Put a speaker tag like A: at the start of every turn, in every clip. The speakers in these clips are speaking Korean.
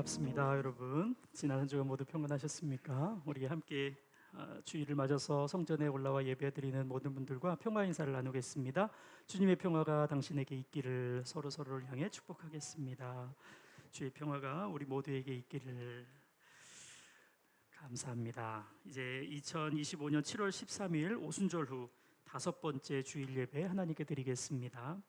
A: 반갑습니다, 여러분. 지난 한 주간 모두 평안하셨습니까? 우리 함께 주일을 맞아서 성전에 올라와 예배드리는 모든 분들과 평화 인사를 나누겠습니다. 주님의 평화가 당신에게 있기를 서로를 향해 축복하겠습니다. 주의 평화가 우리 모두에게 있기를. 감사합니다. 이제 2025년 7월 13일 오순절 후 5번째 주일 예배 하나님께 드리겠습니다.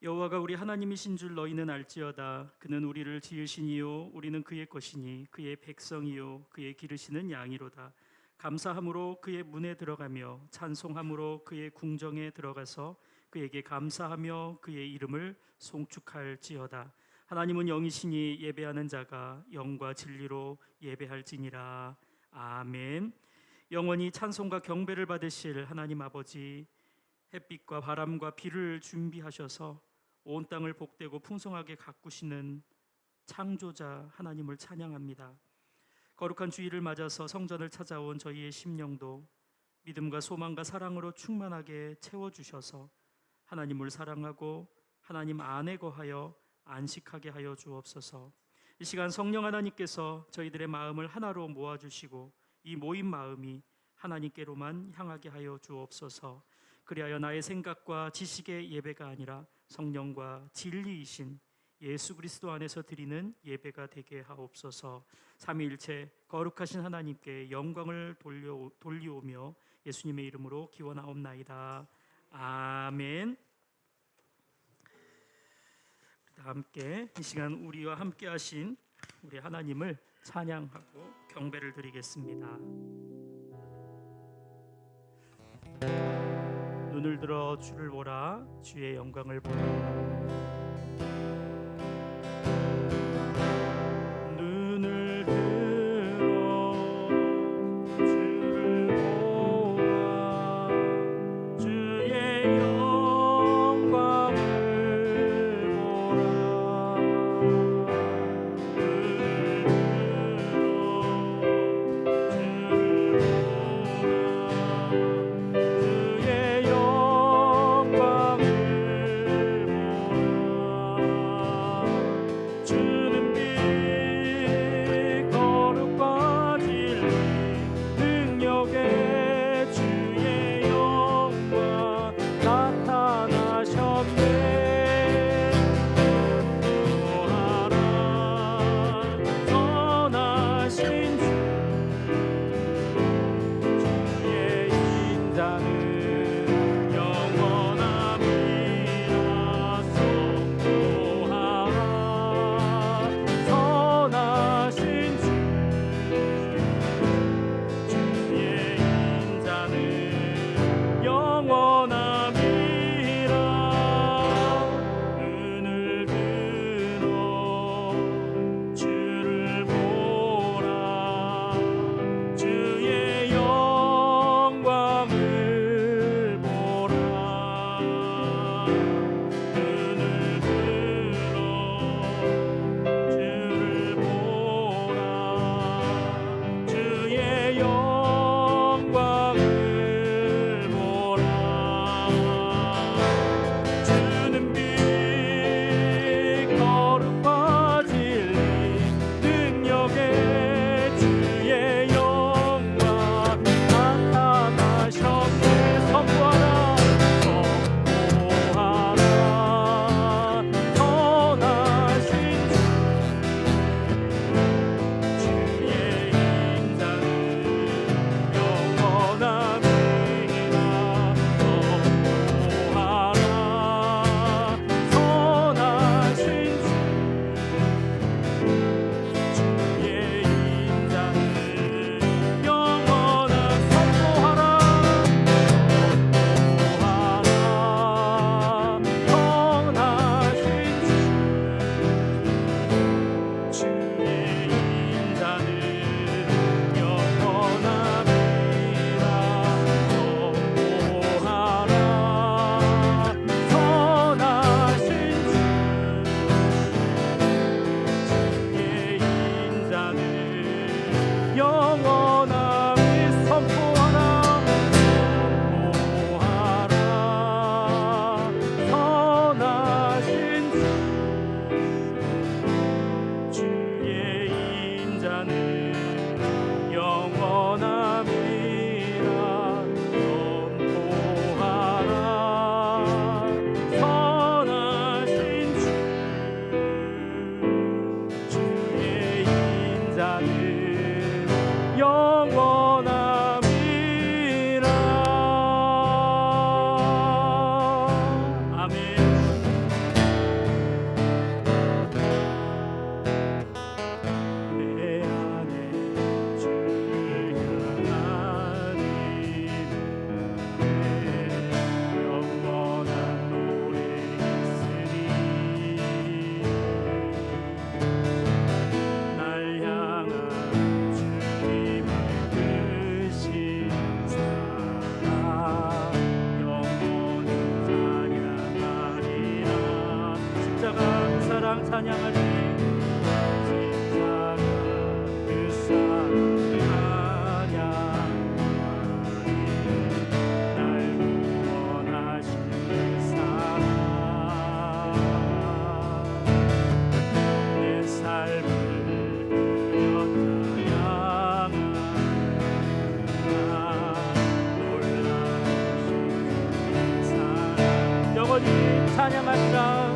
A: 여호와가 우리 하나님이신 줄 너희는 알지어다. 그는 우리를 지으시니요 우리는 그의 것이니 그의 백성이요 그의 기르시는 양이로다. 감사함으로 그의 문에 들어가며 찬송함으로 그의 궁정에 들어가서 그에게 감사하며 그의 이름을 송축할지어다. 하나님은 영이시니 예배하는 자가 영과 진리로 예배할지니라. 아멘. 영원히 찬송과 경배를 받으실 하나님 아버지, 햇빛과 바람과 비를 준비하셔서 온 땅을 복되고 풍성하게 가꾸시는 창조자 하나님을 찬양합니다. 거룩한 주일을 맞아서 성전을 찾아온 저희의 심령도 믿음과 소망과 사랑으로 충만하게 채워주셔서 하나님을 사랑하고 하나님 안에 거하여 안식하게 하여 주옵소서. 이 시간 성령 하나님께서 저희들의 마음을 하나로 모아주시고 이 모인 마음이 하나님께로만 향하게 하여 주옵소서. 그리하여 나의 생각과 지식의 예배가 아니라 성령과 진리이신 예수 그리스도 안에서 드리는 예배가 되게 하옵소서. 삼위일체 거룩하신 하나님께 영광을 돌리오며 예수님의 이름으로 기원하옵나이다. 아멘. 함께 이 시간 우리와 함께 하신 우리 하나님을 찬양하고 경배를 드리겠습니다. 눈을 들어 주를 보라, 주의 영광을 보라. 눈을 들어 주를 보라, 주의 영광을 보라. 눈을 들어 주를 보라, 주의 영광을 보라. 찬양하리라.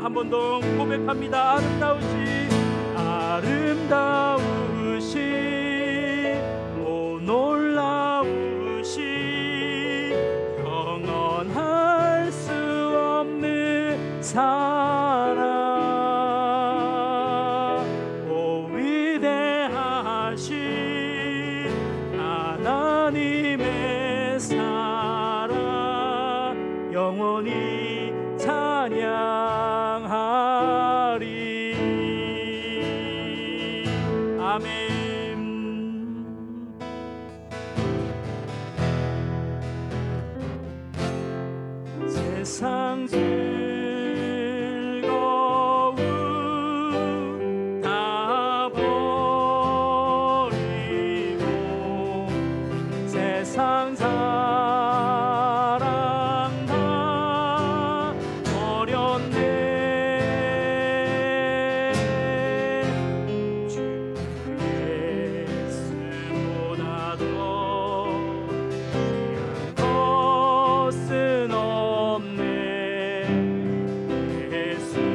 A: 한 번 더 고백합니다. 아름다우시 오 놀라우시 영원할 수 없는 사랑 오 위대하신 하나님의 사랑 영원히 찬양하리. 아멘. 세상 즐거움 다 버리고 세상 사랑 다 버렸네. 주 예수보다 더 귀한 것은 없네. 예수밖에는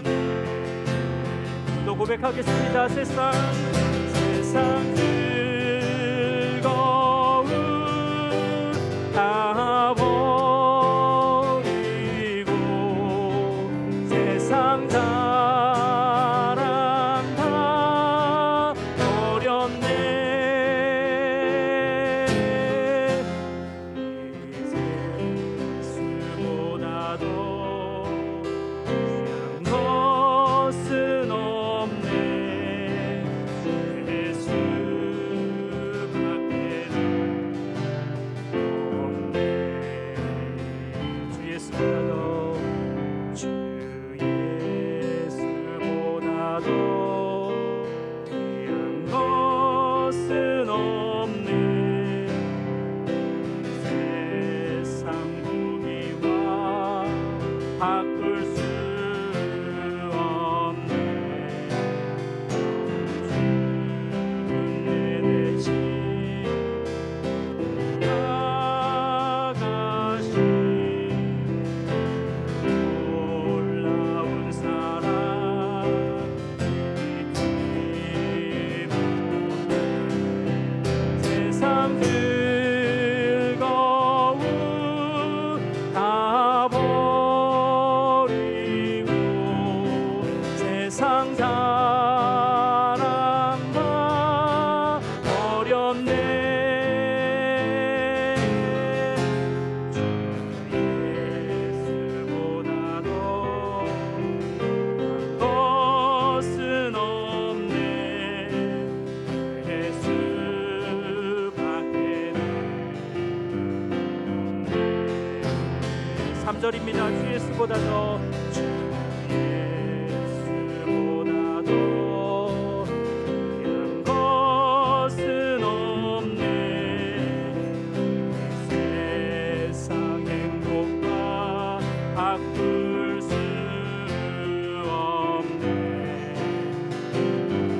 A: 없네. 또 고백하겠습니다. 세상 즐거움 다 버리고 세상 사랑 다 버렸네. 예수보다 더 귀한 것은 없네. 예수 3절입니다. 주 예수보다 더, 주 예수보다 더 귀한 것은 없네. 세상 행복과 바꿀 수 없네.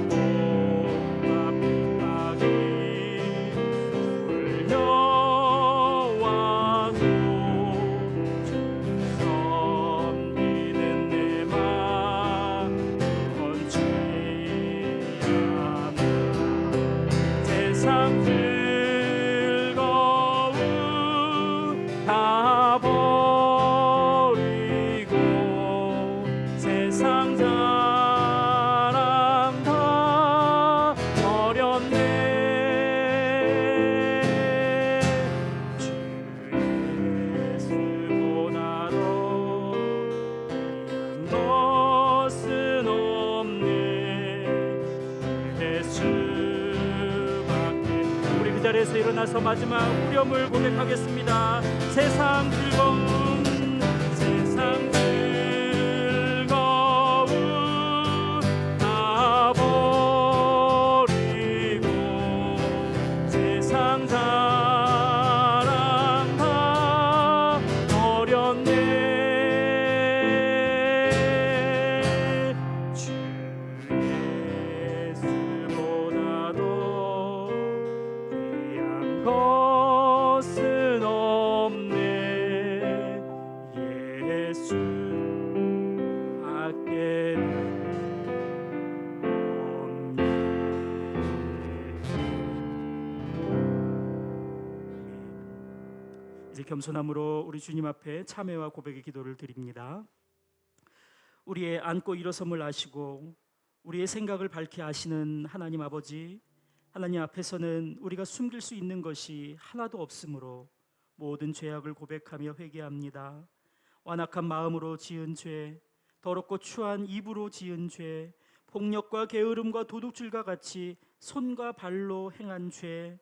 A: 복과 핍박이 쏠려와도 주 섬기는 내 맘 멈추지 않아. 세상 즐거움 다 버리고 세상 자랑 다 버렸네. 주 예수보다 더 귀한 것은 없네. 예수밖에. 우리 그 자리에서 일어나서 마지막 후렴을 고백하겠습니다. 세상 즐거움, 세상 즐거움 다 버리고 세상 자랑 다 버렸네. 주 예수보다 더 귀한 것은 없네. 예수 밖에는 없네. 이제 겸손함으로 우리 주님 앞에 참회와 고백의 기도를 드립니다. 우리의 앉고 일어섬을 아시고 우리의 생각을 밝히 아시는 하나님 아버지, 하나님 앞에서는 우리가 숨길 수 있는 것이 하나도 없으므로 모든 죄악을 고백하며 회개합니다. 완악한 마음으로 지은 죄, 더럽고 추한 입으로 지은 죄, 폭력과 게으름과 도둑질과 같이 손과 발로 행한 죄,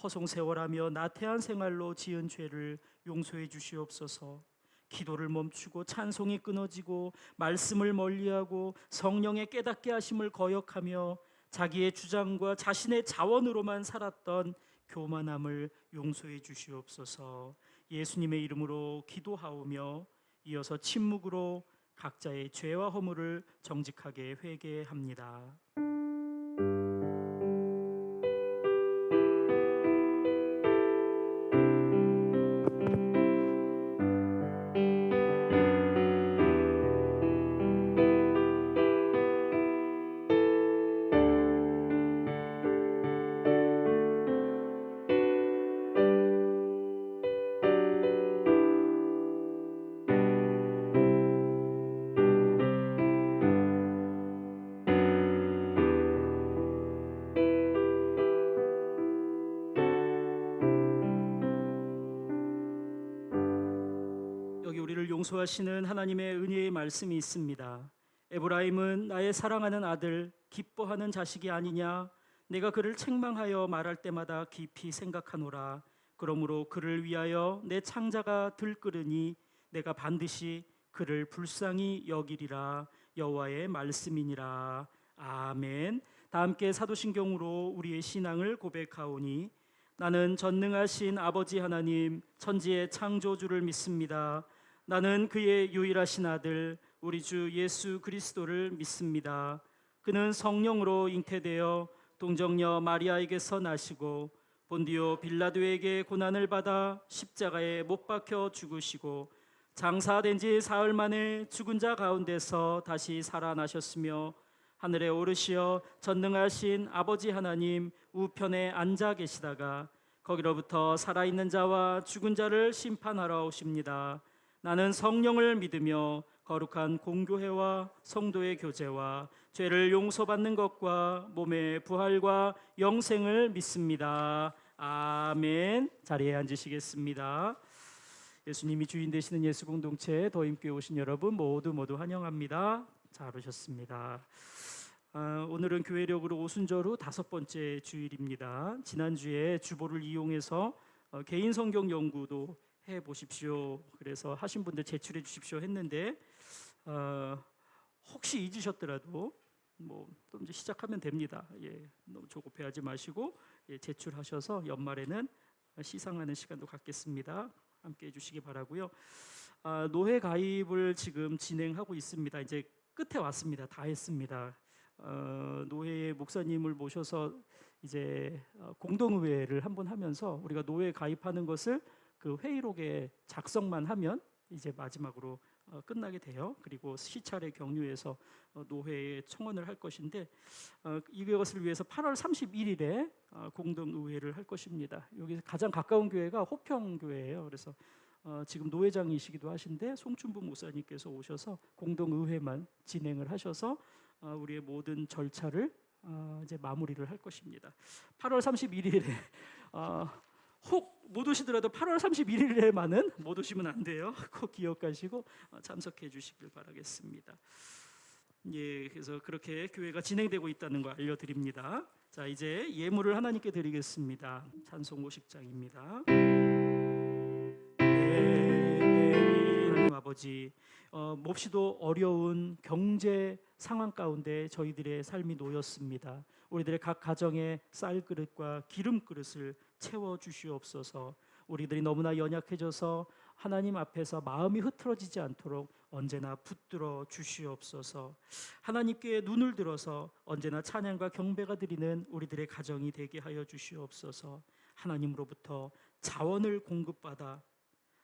A: 허송세월하며 나태한 생활로 지은 죄를 용서해 주시옵소서. 기도를 멈추고 찬송이 끊어지고 말씀을 멀리하고 성령의 깨닫게 하심을 거역하며 자기의 주장과 자신의 자원으로만 살았던 교만함을 용서해 주시옵소서. 예수님의 이름으로 기도하오며 이어서 침묵으로 각자의 죄와 허물을 정직하게 회개합니다. 여기 우리를 용서하시는 하나님의 은혜의 말씀이 있습니다. 에브라임은 나의 사랑하는 아들, 기뻐하는 자식이 아니냐. 내가 그를 책망하여 말할 때마다 깊이 생각하노라. 그러므로 그를 위하여 내 창자가 들끓으니 내가 반드시 그를 불쌍히 여기리라. 여호와의 말씀이니라. 아멘. 다 함께 사도신경으로 우리의 신앙을 고백하오니 나는 전능하신 아버지 하나님 천지의 창조주를 믿습니다. 나는 그의 유일하신 아들 우리 주 예수 그리스도를 믿습니다. 그는 성령으로 잉태되어 동정녀 마리아에게서 나시고 본디오 빌라도에게 고난을 받아 십자가에 못 박혀 죽으시고 장사된 지 사흘 만에 죽은 자 가운데서 다시 살아나셨으며 하늘에 오르시어 전능하신 아버지 하나님 우편에 앉아 계시다가 거기로부터 살아있는 자와 죽은 자를 심판하러 오십니다. 나는 성령을 믿으며 거룩한 공교회와 성도의 교제와 죄를 용서받는 것과 몸의 부활과 영생을 믿습니다. 아멘. 자리에 앉으시겠습니다. 예수님이 주인 되시는 예수 공동체 더임교회 오신 여러분 모두 환영합니다. 잘 오셨습니다. 오늘은 교회력으로 오순절 후 5번째 주일입니다. 지난주에 주보를 이용해서 개인 성경 연구도 해 보십시오. 그래서 하신 분들 제출해 주십시오 했는데 혹시 잊으셨더라도 또 이제 시작하면 됩니다. 너무 조급해하지 마시고 제출하셔서 연말에는 시상하는 시간도 갖겠습니다. 함께 해주시기 바라고요. 노회 가입을 지금 진행하고 있습니다. 이제 끝에 왔습니다. 다 했습니다. 노회 목사님을 모셔서 이제 공동의회를 한번 하면서 우리가 노회 가입하는 것을 그 회의록에 작성만 하면 이제 마지막으로 끝나게 돼요. 그리고 시찰에 격려해서 노회에 청원을 할 것인데 이것을 위해서 8월 31일에 공동의회를 할 것입니다. 여기 가장 가까운 교회가 호평교회예요. 그래서 지금 노회장이시기도 하신데 송춘부 목사님께서 오셔서 공동의회만 진행을 하셔서 우리의 모든 절차를 이제 마무리를 할 것입니다. 8월 31일에 혹 못 오시더라도 8월 31일에만은 못 오시면 안 돼요. 꼭 기억하시고 참석해 주시길 바라겠습니다. 그래서 그렇게 교회가 진행되고 있다는 거 알려드립니다. 자, 이제 예물을 하나님께 드리겠습니다. 찬송 50장입니다. 하나님 아버지, 몹시도 어려운 경제 상황 가운데 저희들의 삶이 놓였습니다. 우리들의 각 가정의 쌀 그릇과 기름 그릇을 채워 주시옵소서. 우리들이 너무나 연약해져서 하나님 앞에서 마음이 흐트러지지 않도록 언제나 붙들어 주시옵소서. 하나님께 눈을 들어서 언제나 찬양과 경배가 드리는 우리들의 가정이 되게 하여 주시옵소서. 하나님으로부터 자원을 공급받아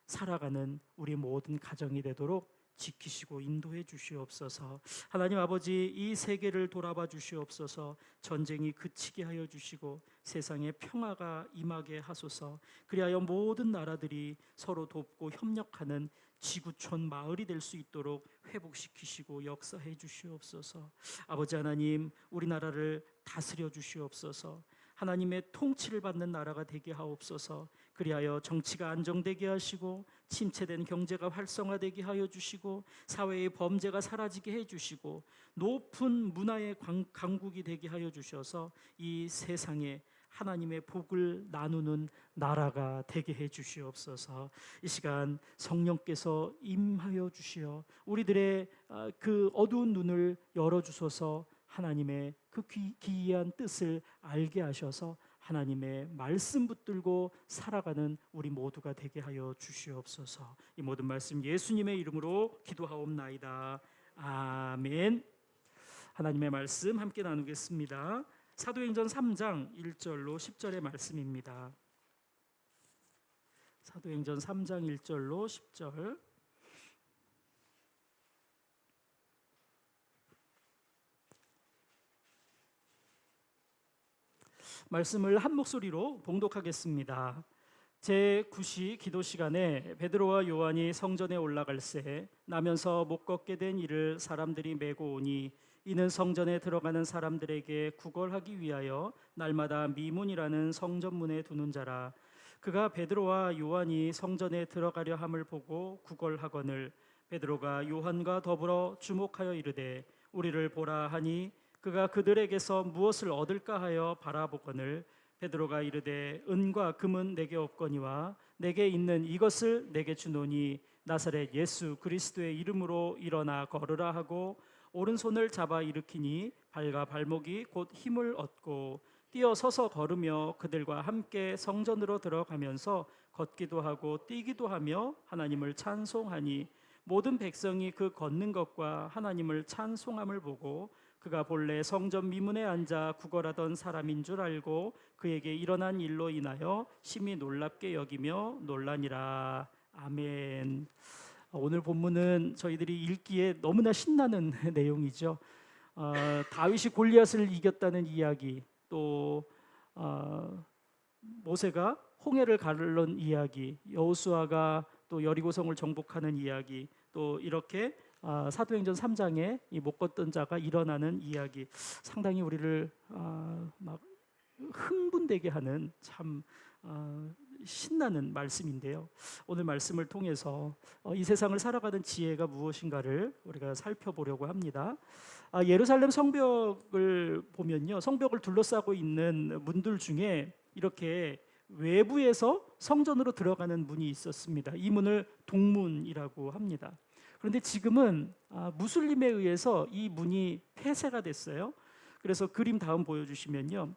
A: 살아가는 우리 모든 가정이 되도록 지키시고 인도해 주시옵소서. 하나님 아버지, 이 세계를 돌아봐 주시옵소서. 전쟁이 그치게 하여 주시고 세상에 평화가 임하게 하소서. 그리하여 모든 나라들이 서로 돕고 협력하는 지구촌 마을이 될 수 있도록 회복시키시고 역사해 주시옵소서. 아버지 하나님, 우리나라를 다스려 주시옵소서. 하나님의 통치를 받는 나라가 되게 하옵소서. 그리하여 정치가 안정되게 하시고 침체된 경제가 활성화되게 하여 주시고 사회의 범죄가 사라지게 해주시고 높은 문화의 강국이 되게 하여 주셔서 이 세상에 하나님의 복을 나누는 나라가 되게 해 주시옵소서. 이 시간 성령께서 임하여 주시어 우리들의 그 어두운 눈을 열어 주소서. 하나님의 그 기이한 뜻을 알게 하셔서 하나님의 말씀 붙들고 살아가는 우리 모두가 되게 하여 주시옵소서. 이 모든 말씀 예수님의 이름으로 기도하옵나이다. 아멘. 하나님의 말씀 함께 나누겠습니다. 사도행전 3장 1절로 10절의 말씀입니다. 사도행전 3장 1절로 10절. 말씀을 한 목소리로 봉독하겠습니다. 제9시 기도 시간에 베드로와 요한이 성전에 올라갈새 나면서 못 걷게 된 이를 사람들이 메고 오니 이는 성전에 들어가는 사람들에게 구걸하기 위하여 날마다 미문이라는 성전문에 두는 자라. 그가 베드로와 요한이 성전에 들어가려 함을 보고 구걸하거늘 베드로가 요한과 더불어 주목하여 이르되 우리를 보라 하니 그가 그들에게서 무엇을 얻을까 하여 바라보거늘 베드로가 이르되 은과 금은 내게 없거니와 내게 있는 이것을 내게 주노니 나사렛 예수 그리스도의 이름으로 일어나 걸으라 하고 오른손을 잡아 일으키니 발과 발목이 곧 힘을 얻고 뛰어서서 걸으며 그들과 함께 성전으로 들어가면서 걷기도 하고 뛰기도 하며 하나님을 찬송하니 모든 백성이 그 걷는 것과 하나님을 찬송함을 보고 그가 본래 성전 미문에 앉아 구걸하던 사람인 줄 알고 그에게 일어난 일로 인하여 심히 놀랍게 여기며 놀라니라. 아멘. 오늘 본문은 저희들이 읽기에 너무나 신나는 내용이죠. 다윗이 골리앗을 이겼다는 이야기, 또 모세가 홍해를 가르는 이야기, 여호수아가 또 여리고성을 정복하는 이야기, 또 이렇게 사도행전 3장에 이 못 걷던 자가 일어나는 이야기, 상당히 우리를 막 흥분되게 하는 참 신나는 말씀인데요. 오늘 말씀을 통해서 이 세상을 살아가는 지혜가 무엇인가를 우리가 살펴보려고 합니다. 예루살렘 성벽을 보면요, 성벽을 둘러싸고 있는 문들 중에 이렇게 외부에서 성전으로 들어가는 문이 있었습니다. 이 문을 동문이라고 합니다. 그런데 지금은 무슬림에 의해서 이 문이 폐쇄가 됐어요. 그래서 그림 다음 보여주시면요,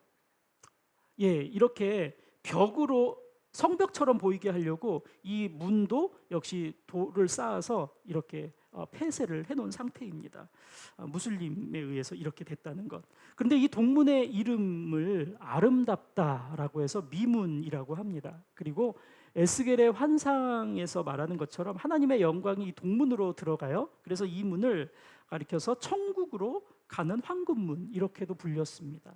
A: 이렇게 벽으로 성벽처럼 보이게 하려고 이 문도 역시 돌을 쌓아서 이렇게 폐쇄를 해놓은 상태입니다. 무슬림에 의해서 이렇게 됐다는 것. 그런데 이 동문의 이름을 아름답다라고 해서 미문이라고 합니다. 그리고 에스겔의 환상에서 말하는 것처럼 하나님의 영광이 이 동문으로 들어가요. 그래서 이 문을 가리켜서 천국으로 가는 황금문 이렇게도 불렸습니다.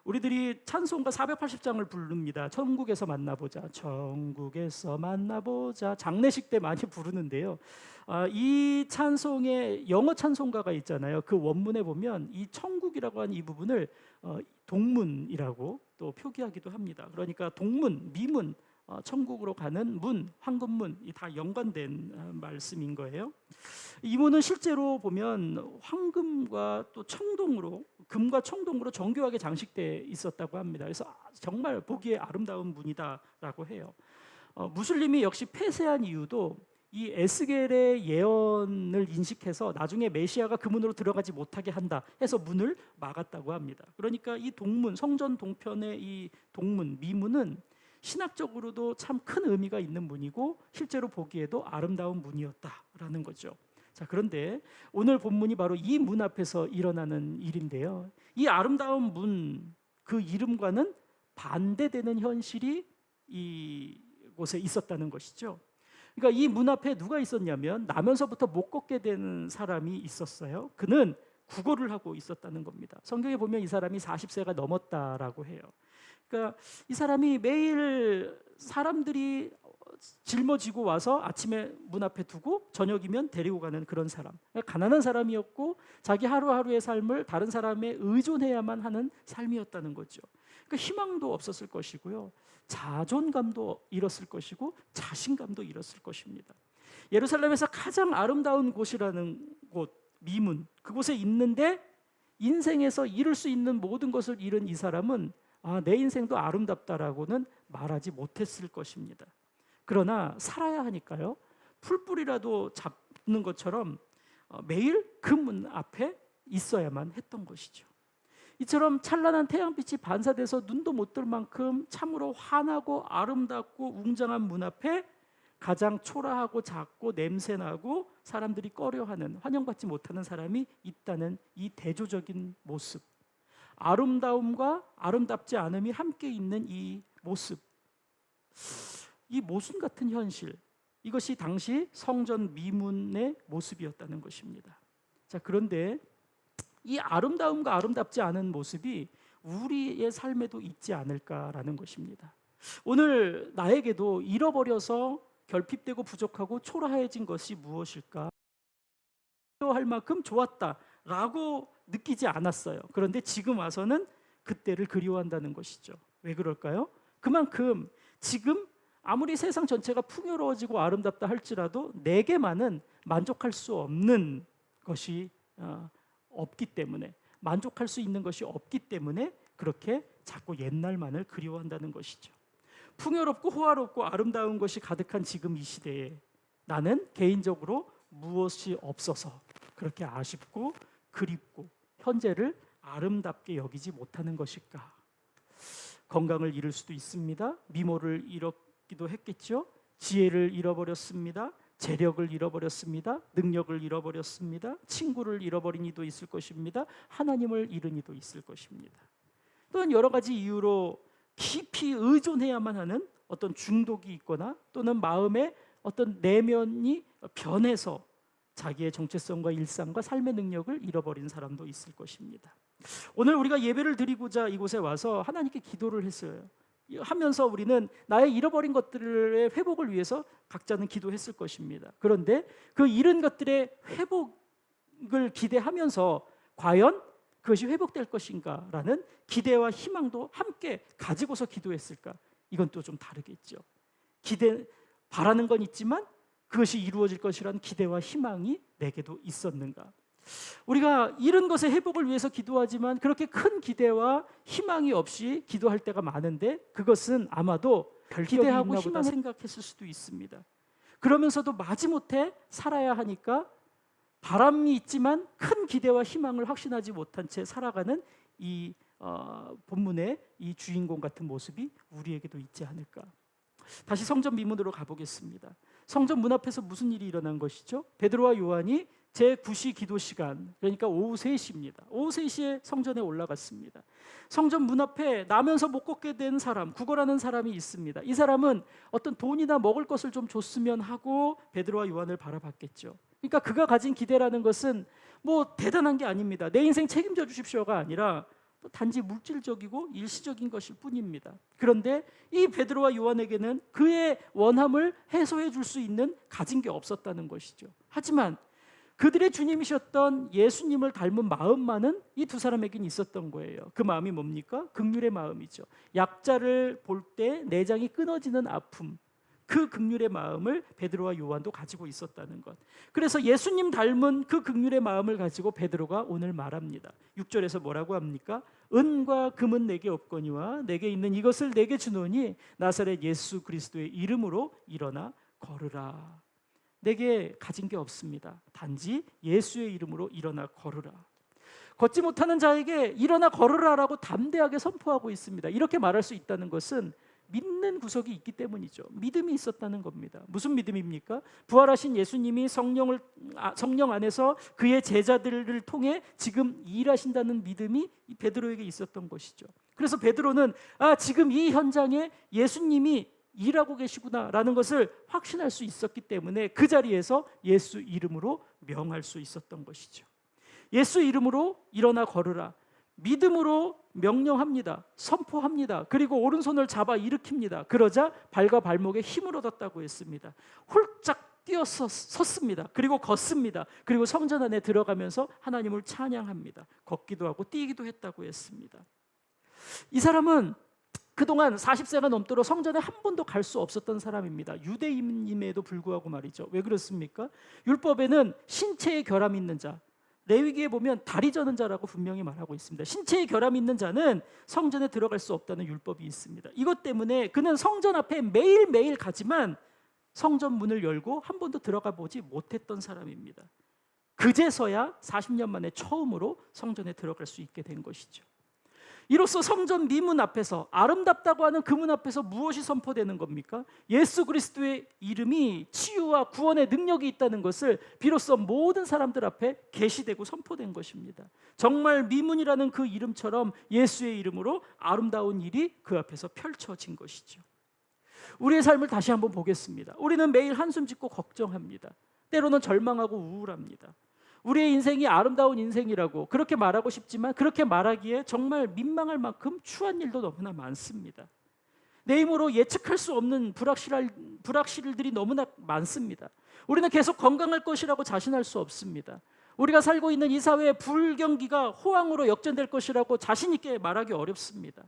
A: 우리들이 찬송가 480장을 부릅니다. 천국에서 만나보자, 천국에서 만나보자. 장례식 때 많이 부르는데요. 이 찬송의 영어 찬송가가 있잖아요. 그 원문에 보면 이 천국이라고 하는 이 부분을 동문이라고 또 표기하기도 합니다. 그러니까 동문, 미문, 천국으로 가는 문, 황금문, 다 연관된 말씀인 거예요. 이 문은 실제로 보면 황금과 또 청동으로, 금과 청동으로 정교하게 장식돼 있었다고 합니다. 그래서 정말 보기에 아름다운 문이다라고 해요. 무슬림이 역시 폐쇄한 이유도 이 에스겔의 예언을 인식해서 나중에 메시아가 그 문으로 들어가지 못하게 한다 해서 문을 막았다고 합니다. 그러니까 이 동문, 성전 동편의 이 동문, 미문은 신학적으로도 참 큰 의미가 있는 문이고 실제로 보기에도 아름다운 문이었다라는 거죠. 자, 그런데 오늘 본문이 바로 이 문 앞에서 일어나는 일인데요. 이 아름다운 문, 그 이름과는 반대되는 현실이 이곳에 있었다는 것이죠. 그러니까 이 문 앞에 누가 있었냐면 나면서부터 못 걷게 되는 사람이 있었어요. 그는 구걸을 하고 있었다는 겁니다. 성경에 보면 이 사람이 40세가 넘었다라고 해요. 그러니까 이 사람이 매일 사람들이 짊어지고 와서 아침에 문 앞에 두고 저녁이면 데리고 가는 그런 사람. 그러니까 가난한 사람이었고 자기 하루하루의 삶을 다른 사람에 의존해야만 하는 삶이었다는 거죠. 그러니까 희망도 없었을 것이고요. 자존감도 잃었을 것이고 자신감도 잃었을 것입니다. 예루살렘에서 가장 아름다운 곳이라는 곳, 미문, 그곳에 있는데 인생에서 잃을 수 있는 모든 것을 잃은 이 사람은 내 인생도 아름답다라고는 말하지 못했을 것입니다. 그러나 살아야 하니까요. 풀뿌리라도 잡는 것처럼 매일 그 문 앞에 있어야만 했던 것이죠. 이처럼 찬란한 태양빛이 반사돼서 눈도 못 뜰 만큼 참으로 환하고 아름답고 웅장한 문 앞에 가장 초라하고 작고 냄새나고 사람들이 꺼려하는, 환영받지 못하는 사람이 있다는 이 대조적인 모습, 아름다움과 아름답지 않음이 함께 있는 이 모습, 이 모순 같은 현실, 이것이 당시 성전 미문의 모습이었다는 것입니다. 자, 그런데 이 아름다움과 아름답지 않은 모습이 우리의 삶에도 있지 않을까라는 것입니다. 오늘 나에게도 잃어버려서 결핍되고 부족하고 초라해진 것이 무엇일까? 할 만큼 좋았다라고 느끼지 않았어요. 그런데 지금 와서는 그때를 그리워한다는 것이죠. 왜 그럴까요? 그만큼 지금 아무리 세상 전체가 풍요로워지고 아름답다 할지라도 내게만은 만족할 수 없는 것이 없기 때문에, 만족할 수 있는 것이 없기 때문에 그렇게 자꾸 옛날만을 그리워한다는 것이죠. 풍요롭고 호화롭고 아름다운 것이 가득한 지금 이 시대에 나는 개인적으로 무엇이 없어서 그렇게 아쉽고 그립고 현재를 아름답게 여기지 못하는 것일까? 건강을 잃을 수도 있습니다. 미모를 잃었기도 했겠죠. 지혜를 잃어버렸습니다. 재력을 잃어버렸습니다. 능력을 잃어버렸습니다. 친구를 잃어버린 이도 있을 것입니다. 하나님을 잃은 이도 있을 것입니다. 또한 여러 가지 이유로 깊이 의존해야만 하는 어떤 중독이 있거나 또는 마음의 어떤 내면이 변해서 자기의 정체성과 일상과 삶의 능력을 잃어버린 사람도 있을 것입니다. 오늘 우리가 예배를 드리고자 이곳에 와서 하나님께 기도를 했어요. 하면서 우리는 나의 잃어버린 것들의 회복을 위해서 각자는 기도했을 것입니다. 그런데 그 잃은 것들의 회복을 기대하면서 과연 그것이 회복될 것인가라는 기대와 희망도 함께 가지고서 기도했을까? 이건 또 좀 다르겠죠. 바라는 건 있지만 그것이 이루어질 것이라는 기대와 희망이 내게도 있었는가? 우리가 잃은 것의 회복을 위해서 기도하지만 그렇게 큰 기대와 희망이 없이 기도할 때가 많은데 그것은 아마도 기대하고 희망 생각했을 수도 있습니다. 그러면서도 마지못해 살아야 하니까 바람이 있지만 큰 기대와 희망을 확신하지 못한 채 살아가는 이 본문의 이 주인공 같은 모습이 우리에게도 있지 않을까. 다시 성전 미문으로 가보겠습니다. 성전 문 앞에서 무슨 일이 일어난 것이죠? 베드로와 요한이 제9시 기도 시간, 그러니까 오후 3시입니다. 오후 3시에 성전에 올라갔습니다. 성전 문 앞에 나면서 못 걷게 된 사람, 구걸하는 사람이 있습니다. 이 사람은 어떤 돈이나 먹을 것을 좀 줬으면 하고 베드로와 요한을 바라봤겠죠. 그러니까 그가 가진 기대라는 것은 뭐 대단한 게 아닙니다. 내 인생 책임져 주십시오가 아니라 단지 물질적이고 일시적인 것일 뿐입니다. 그런데 이 베드로와 요한에게는 그의 원함을 해소해 줄 수 있는 가진 게 없었다는 것이죠. 하지만 그들의 주님이셨던 예수님을 닮은 마음만은 이 두 사람에게는 있었던 거예요. 그 마음이 뭡니까? 긍휼의 마음이죠. 약자를 볼 때 내장이 끊어지는 아픔, 그 긍휼의 마음을 베드로와 요한도 가지고 있었다는 것. 그래서 예수님 닮은 그 긍휼의 마음을 가지고 베드로가 오늘 말합니다. 6절에서 뭐라고 합니까? 은과 금은 내게 없거니와 내게 있는 이것을 내게 주노니 나사렛 예수 그리스도의 이름으로 일어나 걸으라. 내게 가진 게 없습니다. 단지 예수의 이름으로 일어나 걸으라. 걷지 못하는 자에게 일어나 걸으라라고 담대하게 선포하고 있습니다. 이렇게 말할 수 있다는 것은 믿는 구석이 있기 때문이죠. 믿음이 있었다는 겁니다. 무슨 믿음입니까? 부활하신 예수님이 성령 안에서 그의 제자들을 통해 지금 일하신다는 믿음이 베드로에게 있었던 것이죠. 그래서 베드로는 지금 이 현장에 예수님이 일하고 계시구나라는 것을 확신할 수 있었기 때문에 그 자리에서 예수 이름으로 명할 수 있었던 것이죠. 예수 이름으로 일어나 걸으라. 믿음으로 명령합니다. 선포합니다. 그리고 오른손을 잡아 일으킵니다. 그러자 발과 발목에 힘을 얻었다고 했습니다. 홀짝 뛰어서 섰습니다. 그리고 걷습니다. 그리고 성전 안에 들어가면서 하나님을 찬양합니다. 걷기도 하고 뛰기도 했다고 했습니다. 이 사람은 그동안 40세가 넘도록 성전에 한 번도 갈 수 없었던 사람입니다. 유대인임에도 불구하고 말이죠. 왜 그렇습니까? 율법에는 신체에 결함이 있는 자, 레위기에 보면 다리 저는 자라고 분명히 말하고 있습니다. 신체에 결함이 있는 자는 성전에 들어갈 수 없다는 율법이 있습니다. 이것 때문에 그는 성전 앞에 매일매일 가지만 성전 문을 열고 한 번도 들어가 보지 못했던 사람입니다. 그제서야 40년 만에 처음으로 성전에 들어갈 수 있게 된 것이죠. 이로써 성전 미문 앞에서, 아름답다고 하는 그 문 앞에서 무엇이 선포되는 겁니까? 예수 그리스도의 이름이 치유와 구원의 능력이 있다는 것을 비로소 모든 사람들 앞에 계시되고 선포된 것입니다. 정말 미문이라는 그 이름처럼 예수의 이름으로 아름다운 일이 그 앞에서 펼쳐진 것이죠. 우리의 삶을 다시 한번 보겠습니다. 우리는 매일 한숨 짓고 걱정합니다. 때로는 절망하고 우울합니다. 우리의 인생이 아름다운 인생이라고 그렇게 말하고 싶지만 그렇게 말하기에 정말 민망할 만큼 추한 일도 너무나 많습니다. 내 힘으로 예측할 수 없는 불확실들이 너무나 많습니다. 우리는 계속 건강할 것이라고 자신할 수 없습니다. 우리가 살고 있는 이 사회의 불경기가 호황으로 역전될 것이라고 자신 있게 말하기 어렵습니다.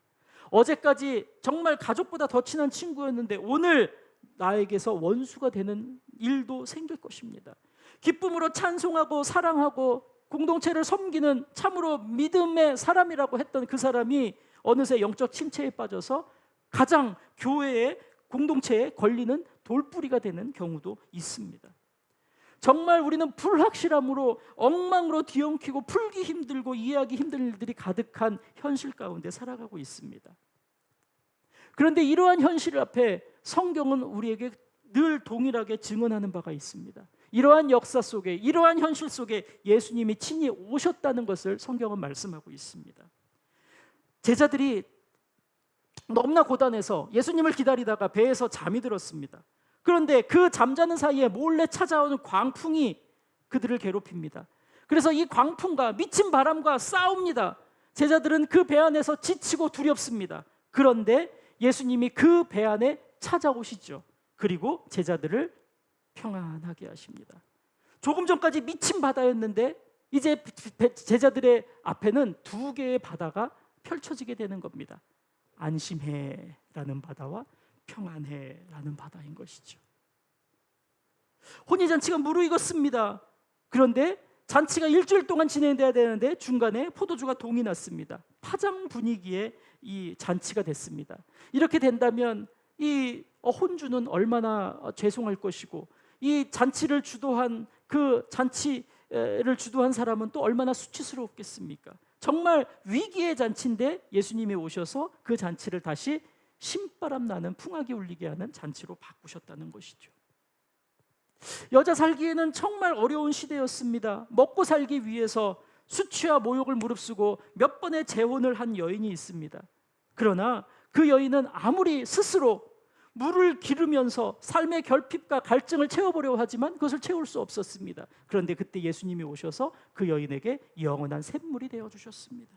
A: 어제까지 정말 가족보다 더 친한 친구였는데 오늘 나에게서 원수가 되는 일도 생길 것입니다. 기쁨으로 찬송하고 사랑하고 공동체를 섬기는 참으로 믿음의 사람이라고 했던 그 사람이 어느새 영적 침체에 빠져서 가장 교회의 공동체에 걸리는 돌뿌리가 되는 경우도 있습니다. 정말 우리는 불확실함으로 엉망으로 뒤엉키고 풀기 힘들고 이해하기 힘든 일들이 가득한 현실 가운데 살아가고 있습니다. 그런데 이러한 현실 앞에 성경은 우리에게 늘 동일하게 증언하는 바가 있습니다. 이러한 역사 속에, 이러한 현실 속에 예수님이 친히 오셨다는 것을 성경은 말씀하고 있습니다. 제자들이 너무나 고단해서 예수님을 기다리다가 배에서 잠이 들었습니다. 그런데 그 잠자는 사이에 몰래 찾아오는 광풍이 그들을 괴롭힙니다. 그래서 이 광풍과 미친 바람과 싸웁니다. 제자들은 그 배 안에서 지치고 두렵습니다. 그런데 예수님이 그 배 안에 찾아오시죠. 그리고 제자들을 평안하게 하십니다. 조금 전까지 미친 바다였는데 이제 제자들의 앞에는 두 개의 바다가 펼쳐지게 되는 겁니다. 안심해라는 바다와 평안해라는 바다인 것이죠. 혼인잔치가 무르익었습니다. 그런데 잔치가 일주일 동안 진행돼야 되는데 중간에 포도주가 동이 났습니다. 파장 분위기의 이 잔치가 됐습니다. 이렇게 된다면 이 혼주는 얼마나 죄송할 것이고, 이 잔치를 주도한 그 잔치를 주도한 사람은 또 얼마나 수치스러웠겠습니까? 정말 위기의 잔치인데 예수님이 오셔서 그 잔치를 다시 신바람 나는 풍악이 울리게 하는 잔치로 바꾸셨다는 것이죠. 여자 살기에는 정말 어려운 시대였습니다. 먹고 살기 위해서 수치와 모욕을 무릅쓰고 몇 번의 재혼을 한 여인이 있습니다. 그러나 그 여인은 아무리 스스로 물을 기르면서 삶의 결핍과 갈증을 채워보려고 하지만 그것을 채울 수 없었습니다. 그런데 그때 예수님이 오셔서 그 여인에게 영원한 샘물이 되어주셨습니다.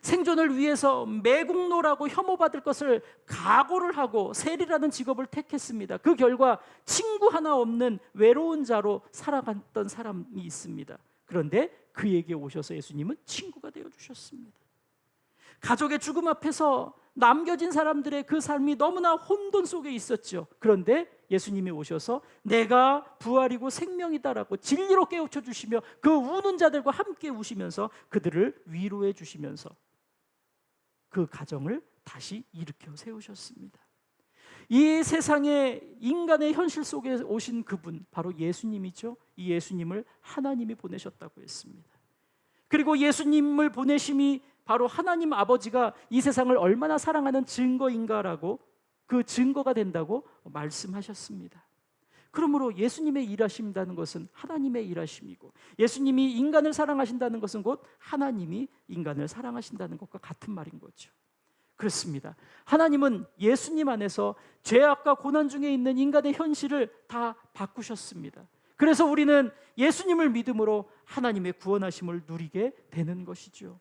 A: 생존을 위해서 매국노라고 혐오받을 것을 각오를 하고 세리라는 직업을 택했습니다. 그 결과 친구 하나 없는 외로운 자로 살아갔던 사람이 있습니다. 그런데 그에게 오셔서 예수님은 친구가 되어주셨습니다. 가족의 죽음 앞에서 남겨진 사람들의 그 삶이 너무나 혼돈 속에 있었죠. 그런데 예수님이 오셔서 내가 부활이고 생명이다라고 진리로 깨우쳐 주시며 그 우는 자들과 함께 우시면서 그들을 위로해 주시면서 그 가정을 다시 일으켜 세우셨습니다. 이 세상에 인간의 현실 속에 오신 그분, 바로 예수님이죠. 이 예수님을 하나님이 보내셨다고 했습니다. 그리고 예수님을 보내심이 바로 하나님 아버지가 이 세상을 얼마나 사랑하는 증거인가라고, 그 증거가 된다고 말씀하셨습니다. 그러므로 예수님의 일하신다는 것은 하나님의 일하심이고, 예수님이 인간을 사랑하신다는 것은 곧 하나님이 인간을 사랑하신다는 것과 같은 말인 거죠. 그렇습니다. 하나님은 예수님 안에서 죄악과 고난 중에 있는 인간의 현실을 다 바꾸셨습니다. 그래서 우리는 예수님을 믿음으로 하나님의 구원하심을 누리게 되는 것이죠.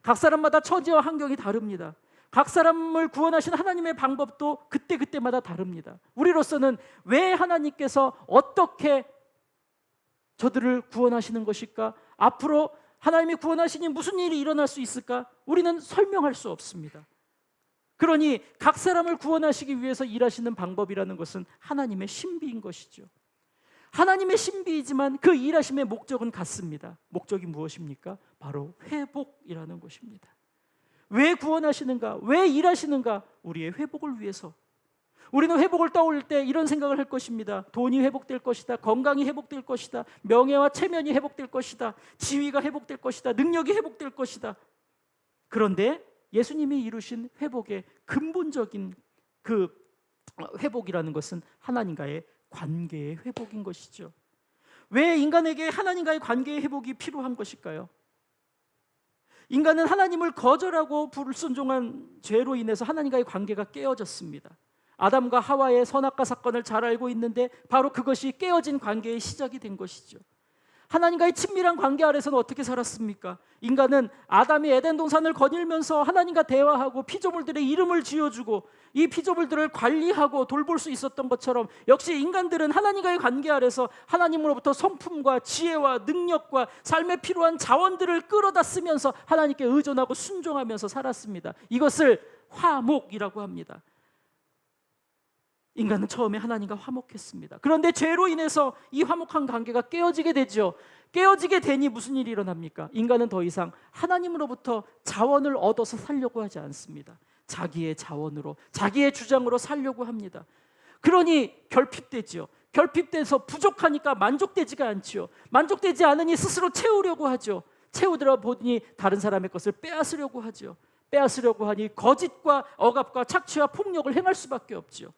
A: 각 사람마다 처지와 환경이 다릅니다. 각 사람을 구원하신 하나님의 방법도 그때그때마다 다릅니다. 우리로서는 왜 하나님께서 어떻게 저들을 구원하시는 것일까? 앞으로 하나님이 구원하시니 무슨 일이 일어날 수 있을까? 우리는 설명할 수 없습니다. 그러니 각 사람을 구원하시기 위해서 일하시는 방법이라는 것은 하나님의 신비인 것이죠. 하나님의 신비이지만 그 일하심의 목적은 같습니다. 목적이 무엇입니까? 바로 회복이라는 것입니다. 왜 구원하시는가? 왜 일하시는가? 우리의 회복을 위해서. 우리는 회복을 떠올릴 때 이런 생각을 할 것입니다. 돈이 회복될 것이다. 건강이 회복될 것이다. 명예와 체면이 회복될 것이다. 지위가 회복될 것이다. 능력이 회복될 것이다. 그런데 예수님이 이루신 회복의 근본적인 그 회복이라는 것은 하나님과의 관계의 회복인 것이죠. 왜 인간에게 하나님과의 관계의 회복이 필요한 것일까요? 인간은 하나님을 거절하고 불순종한 죄로 인해서 하나님과의 관계가 깨어졌습니다. 아담과 하와의 선악과 사건을 잘 알고 있는데 바로 그것이 깨어진 관계의 시작이 된 것이죠. 하나님과의 친밀한 관계 아래서는 어떻게 살았습니까? 인간은 아담이 에덴 동산을 거닐면서 하나님과 대화하고 피조물들의 이름을 지어주고 이 피조물들을 관리하고 돌볼 수 있었던 것처럼, 역시 인간들은 하나님과의 관계 아래서 하나님으로부터 성품과 지혜와 능력과 삶에 필요한 자원들을 끌어다 쓰면서 하나님께 의존하고 순종하면서 살았습니다. 이것을 화목이라고 합니다. 인간은 처음에 하나님과 화목했습니다. 그런데 죄로 인해서 이 화목한 관계가 깨어지게 되죠. 깨어지게 되니 무슨 일이 일어납니까? 인간은 더 이상 하나님으로부터 자원을 얻어서 살려고 하지 않습니다. 자기의 자원으로, 자기의 주장으로 살려고 합니다. 그러니 결핍되죠. 결핍돼서 부족하니까 만족되지가 않죠. 만족되지 않으니 스스로 채우려고 하죠. 채우더라 보니 다른 사람의 것을 빼앗으려고 하죠. 빼앗으려고 하니 거짓과 억압과 착취와 폭력을 행할 수밖에 없죠.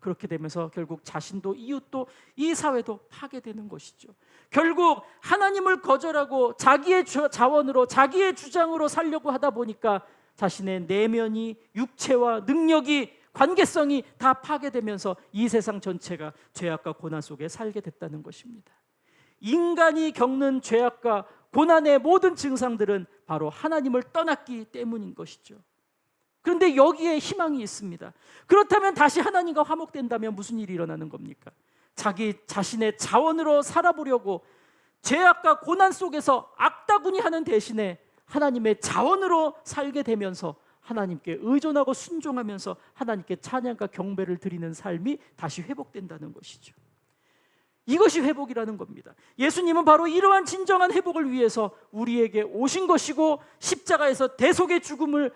A: 그렇게 되면서 결국 자신도 이웃도 이 사회도 파괴되는 것이죠. 결국 하나님을 거절하고 자기의 자원으로, 자기의 주장으로 살려고 하다 보니까 자신의 내면이, 육체와 능력이, 관계성이 다 파괴되면서 이 세상 전체가 죄악과 고난 속에 살게 됐다는 것입니다. 인간이 겪는 죄악과 고난의 모든 증상들은 바로 하나님을 떠났기 때문인 것이죠. 그런데 여기에 희망이 있습니다. 그렇다면 다시 하나님과 화목된다면 무슨 일이 일어나는 겁니까? 자기 자신의 자원으로 살아보려고 죄악과 고난 속에서 악다구니 하는 대신에 하나님의 자원으로 살게 되면서 하나님께 의존하고 순종하면서 하나님께 찬양과 경배를 드리는 삶이 다시 회복된다는 것이죠. 이것이 회복이라는 겁니다. 예수님은 바로 이러한 진정한 회복을 위해서 우리에게 오신 것이고 십자가에서 대속의 죽음을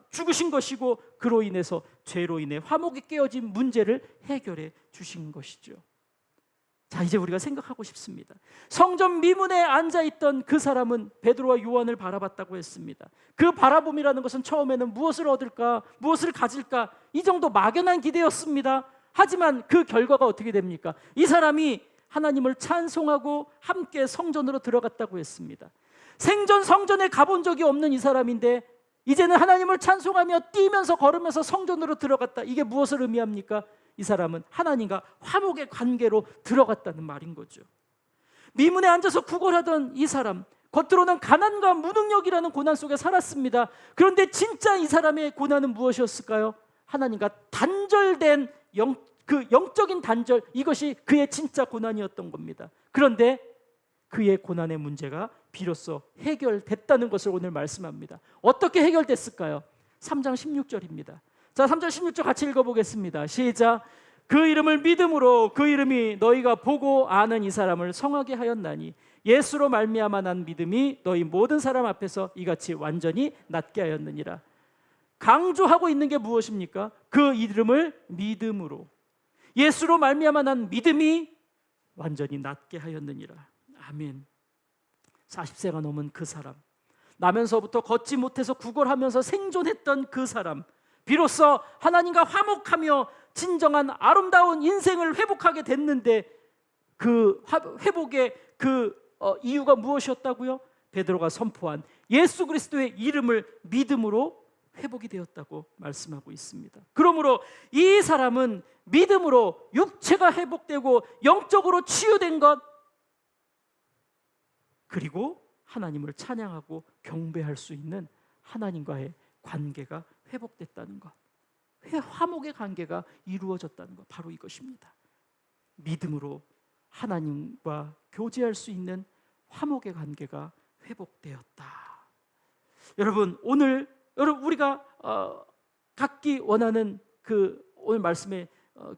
A: 죽으신 것이고 그로 인해서 죄로 인해 화목이 깨어진 문제를 해결해 주신 것이죠. 자, 이제 우리가 생각하고 싶습니다. 성전 미문에 앉아있던 그 사람은 베드로와 요한을 바라봤다고 했습니다. 그 바라봄이라는 것은 처음에는 무엇을 얻을까, 무엇을 가질까, 이 정도 막연한 기대였습니다. 하지만 그 결과가 어떻게 됩니까? 이 사람이 하나님을 찬송하고 함께 성전으로 들어갔다고 했습니다. 생전 성전에 가본 적이 없는 이 사람인데 이제는 하나님을 찬송하며 뛰면서 걸으면서 성전으로 들어갔다. 이게 무엇을 의미합니까? 이 사람은 하나님과 화목의 관계로 들어갔다는 말인 거죠. 미문에 앉아서 구걸하던 이 사람, 겉으로는 가난과 무능력이라는 고난 속에 살았습니다. 그런데 진짜 이 사람의 고난은 무엇이었을까요? 하나님과 단절된 그 영적인 단절, 이것이 그의 진짜 고난이었던 겁니다. 그런데 그의 고난의 문제가 비로소 해결됐다는 것을 오늘 말씀합니다. 어떻게 해결됐을까요? 3장 16절입니다. 자, 3장 16절 같이 읽어보겠습니다. 시작. 그 이름을 믿음으로 그 이름이 너희가 보고 아는 이 사람을 성하게 하였나니 예수로 말미암아 난 믿음이 너희 모든 사람 앞에서 이같이 완전히 낫게 하였느니라. 강조하고 있는 게 무엇입니까? 그 이름을 믿음으로, 예수로 말미암아 난 믿음이 완전히 낫게 하였느니라. 아멘. 40세가 넘은 그 사람, 나면서부터 걷지 못해서 구걸하면서 생존했던 그 사람, 비로소 하나님과 화목하며 진정한 아름다운 인생을 회복하게 됐는데 그 회복의 이유가 무엇이었다고요? 베드로가 선포한 예수 그리스도의 이름을 믿음으로 회복이 되었다고 말씀하고 있습니다. 그러므로 이 사람은 믿음으로 육체가 회복되고 영적으로 치유된 것, 그리고 하나님을 찬양하고 경배할 수 있는 하나님과의 관계가 회복됐다는 것, 화목의 관계가 이루어졌다는 것, 바로 이것입니다. 믿음으로 하나님과 교제할 수 있는 화목의 관계가 회복되었다. 여러분, 오늘 우리가 갖기 원하는 그 오늘 말씀의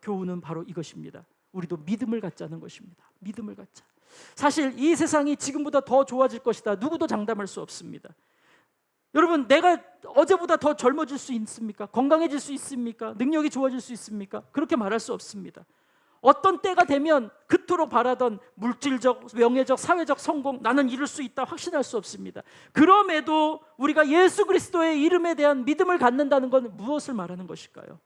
A: 교훈은 바로 이것입니다. 우리도 믿음을 갖자는 것입니다. 믿음을 갖자. 사실 이 세상이 지금보다 더 좋아질 것이다, 누구도 장담할 수 없습니다. 여러분, 내가 어제보다 더 젊어질 수 있습니까? 건강해질 수 있습니까? 능력이 좋아질 수 있습니까? 그렇게 말할 수 없습니다. 어떤 때가 되면 그토록 바라던 물질적, 명예적, 사회적 성공, 나는 이룰 수 있다 확신할 수 없습니다. 그럼에도 우리가 예수 그리스도의 이름에 대한 믿음을 갖는다는 건 무엇을 말하는 것일까요?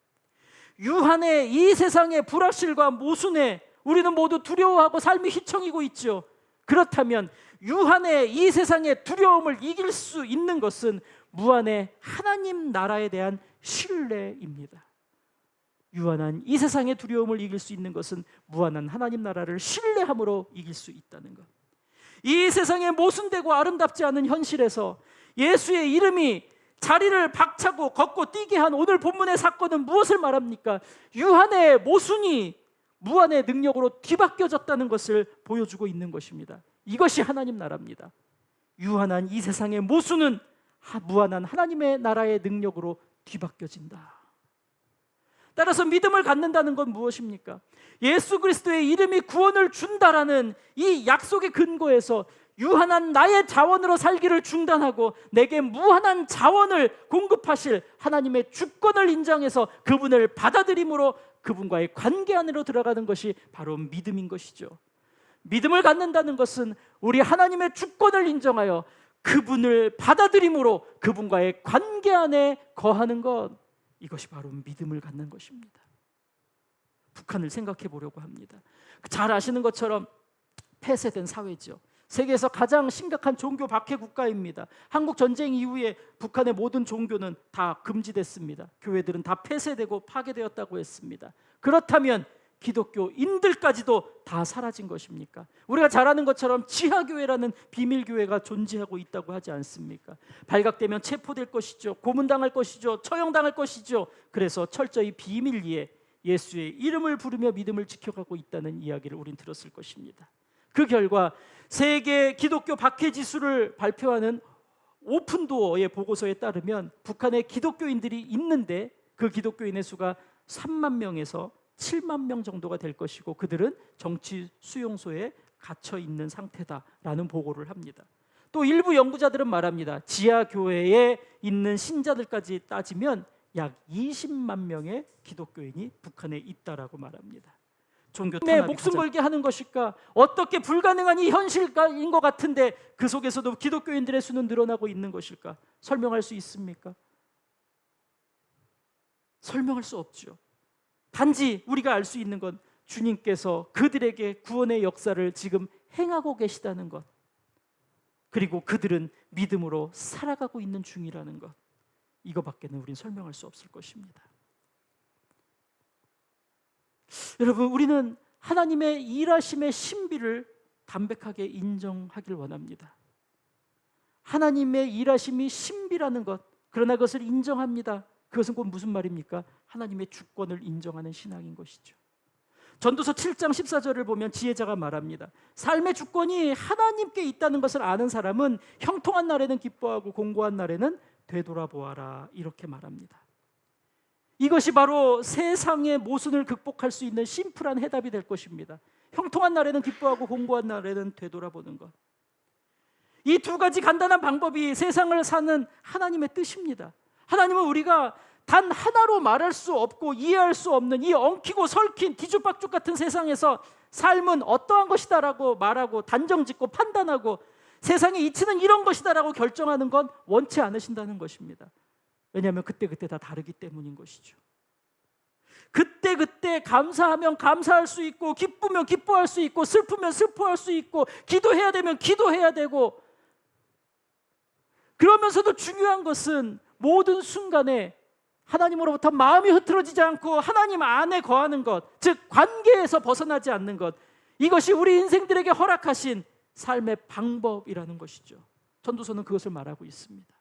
A: 유한의 이 세상의 불확실과 모순에 우리는 모두 두려워하고 삶이 휘청이고 있죠. 그렇다면 유한의 이 세상의 두려움을 이길 수 있는 것은 무한의 하나님 나라에 대한 신뢰입니다. 유한한 이 세상의 두려움을 이길 수 있는 것은 무한한 하나님 나라를 신뢰함으로 이길 수 있다는 것. 이 세상에 모순되고 아름답지 않은 현실에서 예수의 이름이 자리를 박차고 걷고 뛰게 한 오늘 본문의 사건은 무엇을 말합니까? 유한의 모순이 무한의 능력으로 뒤바뀌어졌다는 것을 보여주고 있는 것입니다. 이것이 하나님 나라입니다. 유한한 이 세상의 모순은 무한한 하나님의 나라의 능력으로 뒤바뀌어진다. 따라서 믿음을 갖는다는 건 무엇입니까? 예수 그리스도의 이름이 구원을 준다라는 이 약속의 근거에서 유한한 나의 자원으로 살기를 중단하고 내게 무한한 자원을 공급하실 하나님의 주권을 인정해서 그분을 받아들임으로 그분과의 관계 안으로 들어가는 것이 바로 믿음인 것이죠. 믿음을 갖는다는 것은 우리 하나님의 주권을 인정하여 그분을 받아들임으로 그분과의 관계 안에 거하는 것, 이것이 바로 믿음을 갖는 것입니다. 북한을 생각해 보려고 합니다. 잘 아시는 것처럼 폐쇄된 사회죠. 세계에서 가장 심각한 종교 박해 국가입니다. 한국 전쟁 이후에 북한의 모든 종교는 다 금지됐습니다. 교회들은 다 폐쇄되고 파괴되었다고 했습니다. 그렇다면 기독교인들까지도 다 사라진 것입니까? 우리가 잘 아는 것처럼 지하교회라는 비밀교회가 존재하고 있다고 하지 않습니까? 발각되면 체포될 것이죠. 고문당할 것이죠. 처형당할 것이죠. 그래서 철저히 비밀리에 예수의 이름을 부르며 믿음을 지켜가고 있다는 이야기를 우린 들었을 것입니다. 그 결과 세계 기독교 박해 지수를 발표하는 오픈도어의 보고서에 따르면 북한에 기독교인들이 있는데 그 기독교인의 수가 3만 명에서 7만 명 정도가 될 것이고 그들은 정치 수용소에 갇혀 있는 상태다라는 보고를 합니다. 또 일부 연구자들은 말합니다. 지하 교회에 있는 신자들까지 따지면 약 20만 명의 기독교인이 북한에 있다라고 말합니다. 종교 탄압이 목숨 걸게 하는 것일까? 어떻게 불가능한 이 현실인 것 같은데 그 속에서도 기독교인들의 수는 늘어나고 있는 것일까? 설명할 수 있습니까? 설명할 수 없죠. 단지 우리가 알 수 있는 건 주님께서 그들에게 구원의 역사를 지금 행하고 계시다는 것, 그리고 그들은 믿음으로 살아가고 있는 중이라는 것, 이거밖에는 우린 설명할 수 없을 것입니다. 여러분, 우리는 하나님의 일하심의 신비를 담백하게 인정하길 원합니다. 하나님의 일하심이 신비라는 것, 그러나 그것을 인정합니다. 그것은 곧 무슨 말입니까? 하나님의 주권을 인정하는 신앙인 것이죠. 전도서 7장 14절을 보면 지혜자가 말합니다. 삶의 주권이 하나님께 있다는 것을 아는 사람은 형통한 날에는 기뻐하고 공고한 날에는 되돌아보아라, 이렇게 말합니다. 이것이 바로 세상의 모순을 극복할 수 있는 심플한 해답이 될 것입니다. 형통한 날에는 기뻐하고 공고한 날에는 되돌아보는 것. 이 두 가지 간단한 방법이 세상을 사는 하나님의 뜻입니다. 하나님은 우리가 단 하나로 말할 수 없고 이해할 수 없는 이 엉키고 설킨 뒤죽박죽 같은 세상에서 삶은 어떠한 것이다라고 말하고 단정짓고 판단하고 세상의 이치는 이런 것이다라고 결정하는 건 원치 않으신다는 것입니다. 왜냐하면 그때그때 다 다르기 때문인 것이죠. 그때그때 감사하면 감사할 수 있고, 기쁘면 기뻐할 수 있고, 슬프면 슬퍼할 수 있고, 기도해야 되면 기도해야 되고, 그러면서도 중요한 것은 모든 순간에 하나님으로부터 마음이 흐트러지지 않고 하나님 안에 거하는 것, 즉 관계에서 벗어나지 않는 것, 이것이 우리 인생들에게 허락하신 삶의 방법이라는 것이죠. 전도서는 그것을 말하고 있습니다.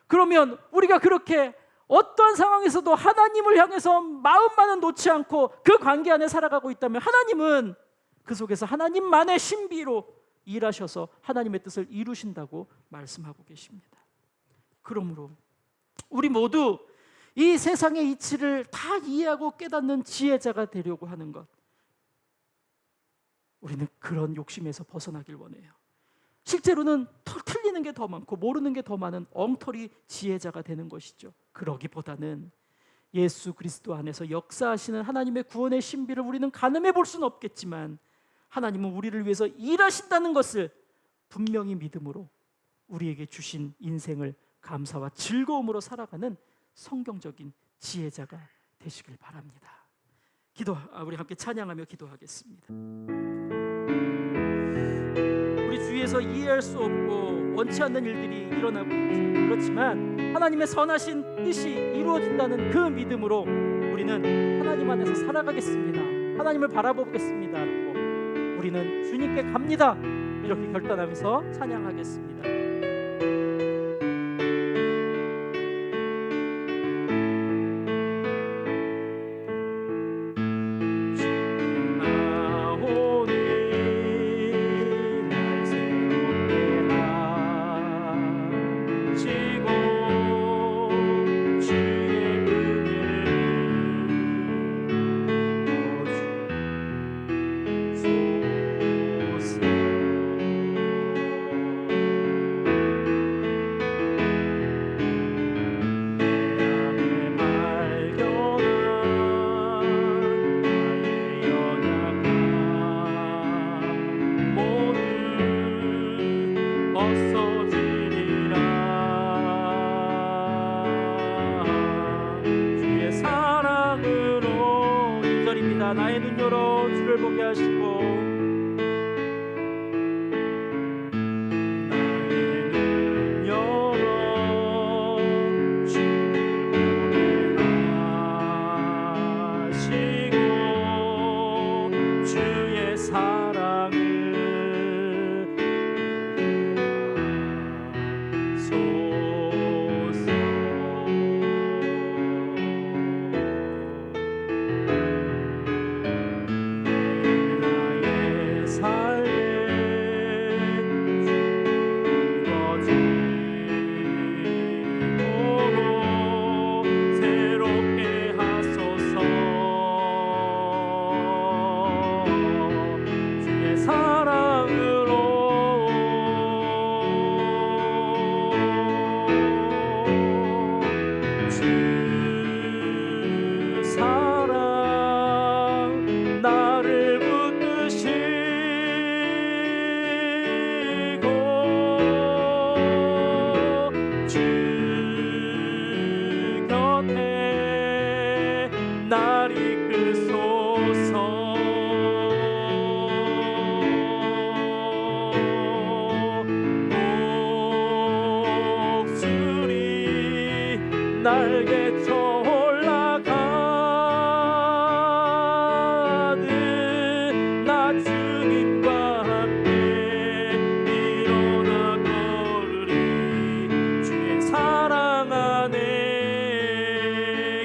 A: 그러면 우리가 그렇게 어떠한 상황에서도 하나님을 향해서 마음만은 놓지 않고 그 관계 안에 살아가고 있다면 하나님은 그 속에서 하나님만의 신비로 일하셔서 하나님의 뜻을 이루신다고 말씀하고 계십니다. 그러므로 우리 모두 이 세상의 이치를 다 이해하고 깨닫는 지혜자가 되려고 하는 것, 우리는 그런 욕심에서 벗어나길 원해요. 실제로는 틀리는 게 더 많고 모르는 게 더 많은 엉터리 지혜자가 되는 것이죠. 그러기보다는 예수 그리스도 안에서 역사하시는 하나님의 구원의 신비를 우리는 가늠해 볼 수는 없겠지만 하나님은 우리를 위해서 일하신다는 것을 분명히 믿음으로 우리에게 주신 인생을 감사와 즐거움으로 살아가는 성경적인 지혜자가 되시길 바랍니다. 우리 함께 찬양하며 기도하겠습니다. 우리 주위에서 이해할 수 없고 원치 않는 일들이 일어나고 있죠. 그렇지만 하나님의 선하신 뜻이 이루어진다는 그 믿음으로 우리는 하나님 안에서 살아가겠습니다. 하나님을 바라보겠습니다. 우리는 주님께 갑니다. 이렇게 결단하면서 찬양하겠습니다. 나의 눈 열어 주를 보게 하시고, 나의 눈 열어 주를 보게 하시고 주의 사랑을 곁에 날 이끄소서. 목소리 날개쳐 올라가듯 나 주님과 함께 일어나 걸으리. 주의 사랑 안에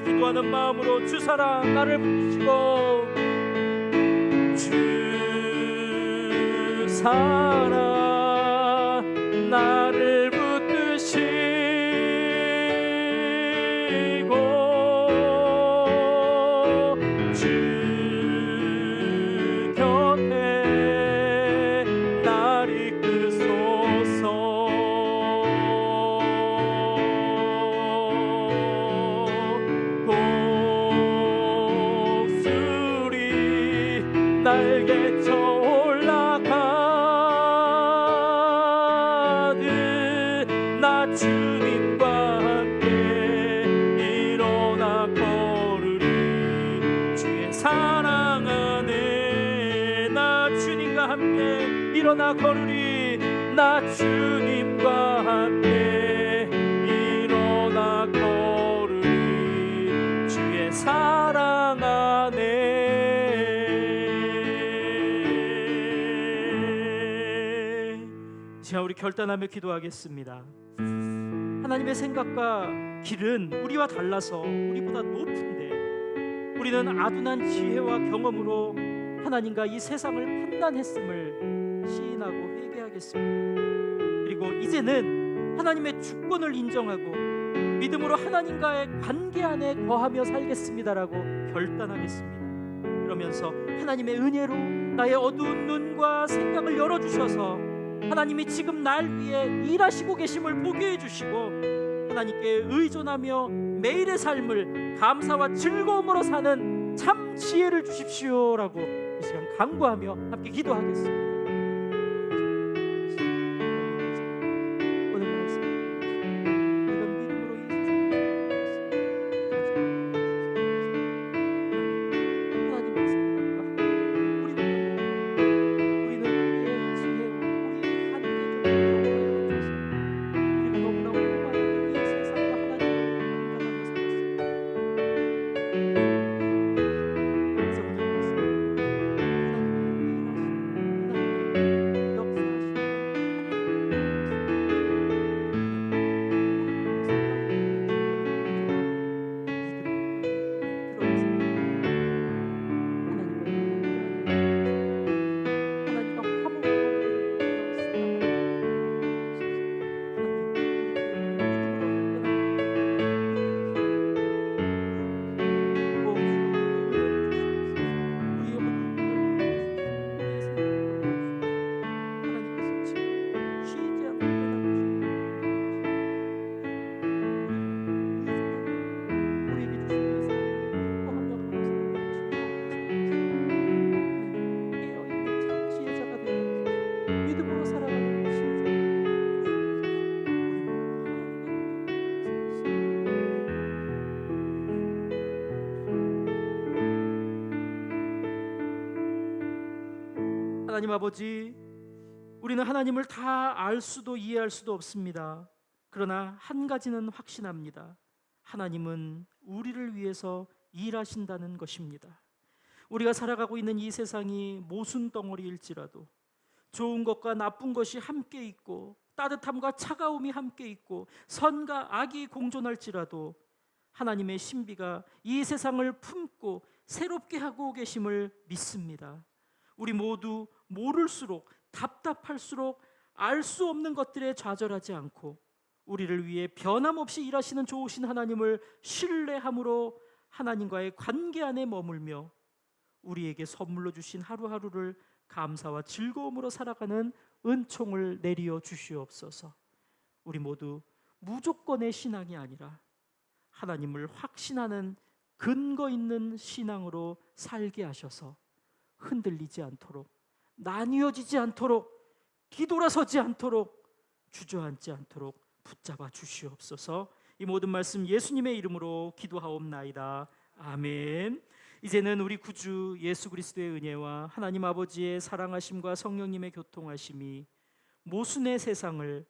A: 기도하는 마음으로 주 사랑 나를 붙이고 주 사랑 나를 붙드시고 주 곁에 날 이끄소서. 독수리 날개쳐 올라가듯 나 주님과 함께 일어나 걸으리. 주의 사랑 안에 나 주님과 함께 일어나 걸으리. 나 주님과 함께 일어나 걸으리. 주의 사랑 안에. 자, 우리 결단하며 기도하겠습니다. 하나님의 생각과 길은 우리와 달라서 우리보다 높은데 우리는 아둔한 지혜와 경험으로 하나님과 이 세상을 판단했음을 시인하고 회개하겠습니다. 그리고 이제는 하나님의 주권을 인정하고 믿음으로 하나님과의 관계 안에 거하며 살겠습니다라고 결단하겠습니다. 그러면서 하나님의 은혜로 나의 어두운 눈과 생각을 열어주셔서 하나님이 지금 날 위해 일하시고 계심을 보게 해주시고 하나님께 의존하며 매일의 삶을 감사와 즐거움으로 사는 참 지혜를 주십시오라고 이 시간 간구하며 함께 기도하겠습니다. 오늘 말씀 우리가 믿음으로 이 하나님 아버지, 우리는 하나님을 다 알 수도 이해할 수도 없습니다. 그러나 한 가지는 확신합니다. 하나님은 우리를 위해서 일하신다는 것입니다. 우리가 살아가고 있는 이 세상이 모순덩어리일지라도 좋은 것과 나쁜 것이 함께 있고 따뜻함과 차가움이 함께 있고 선과 악이 공존할지라도 하나님의 신비가 이 세상을 품고 새롭게 하고 계심을 믿습니다. 우리 모두 모를수록 답답할수록 알 수 없는 것들에 좌절하지 않고 우리를 위해 변함없이 일하시는 좋으신 하나님을 신뢰함으로 하나님과의 관계 안에 머물며 우리에게 선물로 주신 하루하루를 감사와 즐거움으로 살아가는 은총을 내리어 주시옵소서. 우리 모두 무조건의 신앙이 아니라 하나님을 확신하는 근거 있는 신앙으로 살게 하셔서 흔들리지 않도록, 나뉘어지지 않도록, 뒤돌아서지 않도록, 주저앉지 않도록 붙잡아 주시옵소서. 이 모든 말씀 예수님의 이름으로 기도하옵나이다. 아멘. 이제는 우리 구주 예수 그리스도의 은혜와 하나님 아버지의 사랑하심과 성령님의 교통하심이 모순의 세상을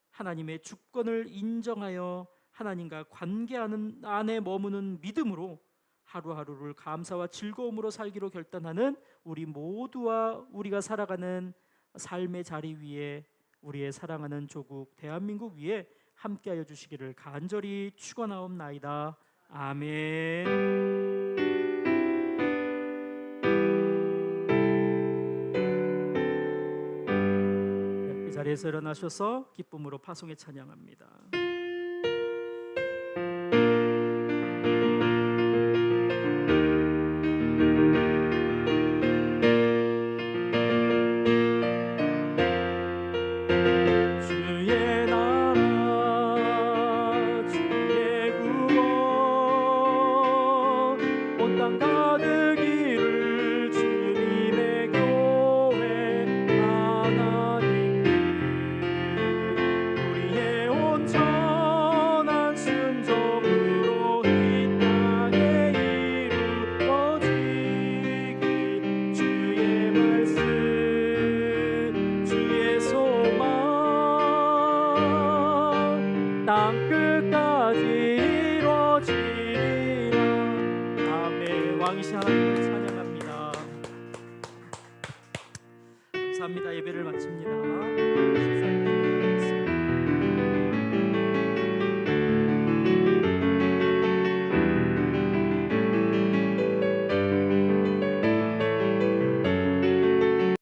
A: 하나님의 주권을 인정하여 하나님과 관계하는 안에 머무는 믿음으로 하루하루를 감사와 즐거움으로 살기로 결단하는 우리 모두와 우리가 살아가는 삶의 자리 위에, 우리의 사랑하는 조국 대한민국 위에 함께하여 주시기를 간절히 축원하옵나이다. 아멘. 그 자리에서 일어나셔서 기쁨으로 파송에 찬양합니다. 땅끝까지 이루어지리라. 아멘. 왕이신 하나님을 찬양합니다. 감사합니다. 예배를 마칩니다.